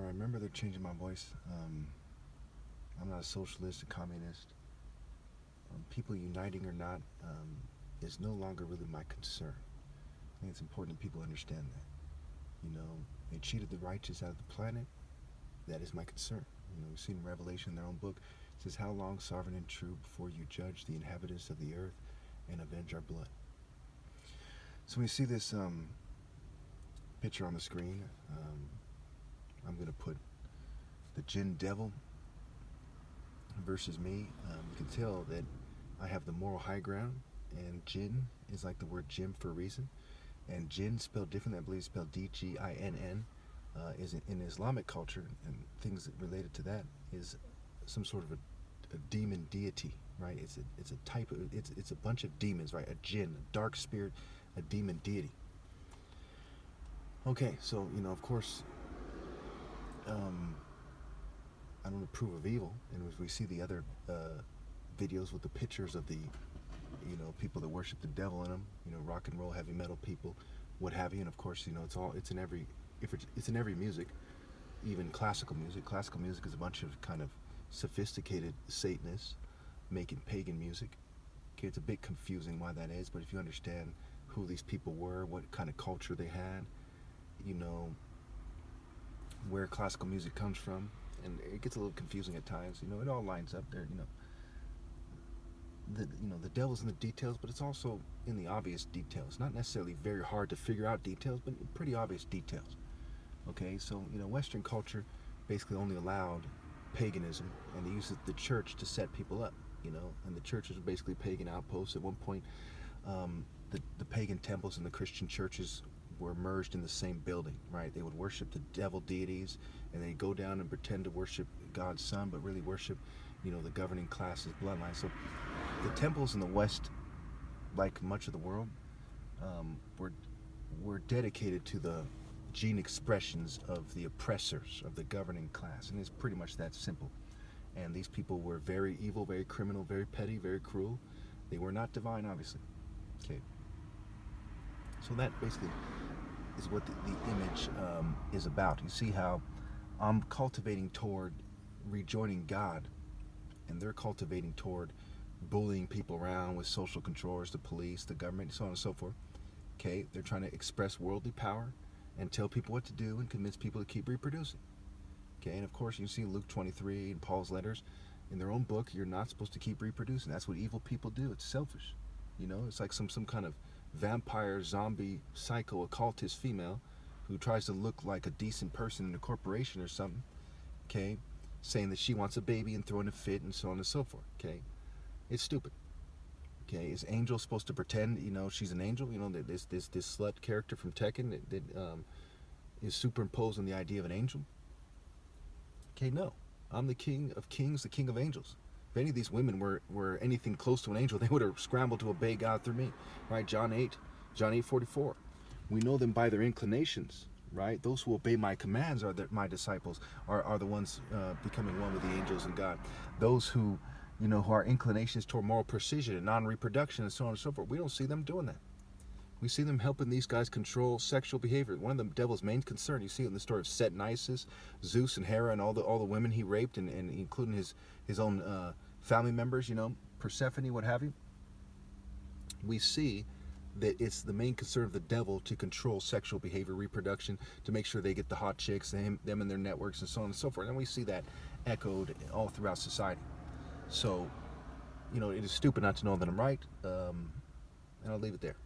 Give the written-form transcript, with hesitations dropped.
All right, remember they're changing my voice. I'm not a socialist, a communist. People uniting or not is no longer really my concern. I think it's important that people understand that. They cheated the righteous out of the planet. That is my concern. We've seen in Revelation, in their own book, it says, "How long, sovereign and true, before you judge the inhabitants of the earth and avenge our blood?" So when you see this picture on the screen, I'm going to put the jinn devil versus me. You can tell that I have the moral high ground, and jinn is like the word Jim for a reason. And jinn, spelled differently, I believe spelled D-G-I-N-N, is in Islamic culture, and things related to that is some sort of a demon deity, right? It's a type of, it's a bunch of demons, right? A jinn, a dark spirit, a demon deity. Okay, so of course, I don't approve of evil, and as we see the other videos with the pictures of the people that worship the devil in them, rock and roll, heavy metal people, what have you, and of course, it's in every music, even classical music. Classical music is a bunch of kind of sophisticated Satanists making pagan music. Okay, it's a bit confusing why that is, but if you understand who these people were, what kind of culture they had, where classical music comes from, and it gets a little confusing at times. It all lines up there. The devil's in the details, but it's also in the obvious details. Not necessarily very hard to figure out details, but pretty obvious details. Okay, so Western culture basically only allowed paganism, and they used the church to set people up. And the churches were basically pagan outposts. At one point, the pagan temples and the Christian churches were merged in the same building, right? They would worship the devil deities, and they'd go down and pretend to worship God's son, but really worship, the governing class's bloodline. So the temples in the West, like much of the world, were dedicated to the gene expressions of the oppressors of the governing class, and it's pretty much that simple. And these people were very evil, very criminal, very petty, very cruel. They were not divine, obviously. Okay. So that basically is what the image is about. You see how I'm cultivating toward rejoining God, and they're cultivating toward bullying people around with social controllers, the police, the government, so on and so forth. Okay, they're trying to express worldly power and tell people what to do and convince people to keep reproducing. Okay, and of course you see Luke 23 and Paul's letters. In their own book, you're not supposed to keep reproducing. That's what evil people do. It's selfish. It's like some kind of vampire, zombie, psycho, occultist female who tries to look like a decent person in a corporation or something, okay, saying that she wants a baby and throwing a fit and so on and so forth, okay? It's stupid. Okay, is Angel supposed to pretend, she's an angel? This slut character from Tekken that is superimposed on the idea of an angel? Okay, no. I'm the king of kings, the king of angels. If any of these women were anything close to an angel, they would have scrambled to obey God through me. Right? John 8:44. We know them by their inclinations. Right? Those who obey my commands are my disciples, are the ones becoming one with the angels and God. Those who are inclinations toward moral precision and non-reproduction and so on and so forth, we don't see them doing that. We see them helping these guys control sexual behavior. One of the devil's main concern, you see it in the story of Set and Isis, Zeus and Hera, and all the women he raped, and including his own family members, Persephone, what have you. We see that it's the main concern of the devil to control sexual behavior, reproduction, to make sure they get the hot chicks, them and their networks, and so on and so forth. And we see that echoed all throughout society. So, it is stupid not to know that I'm right, and I'll leave it there.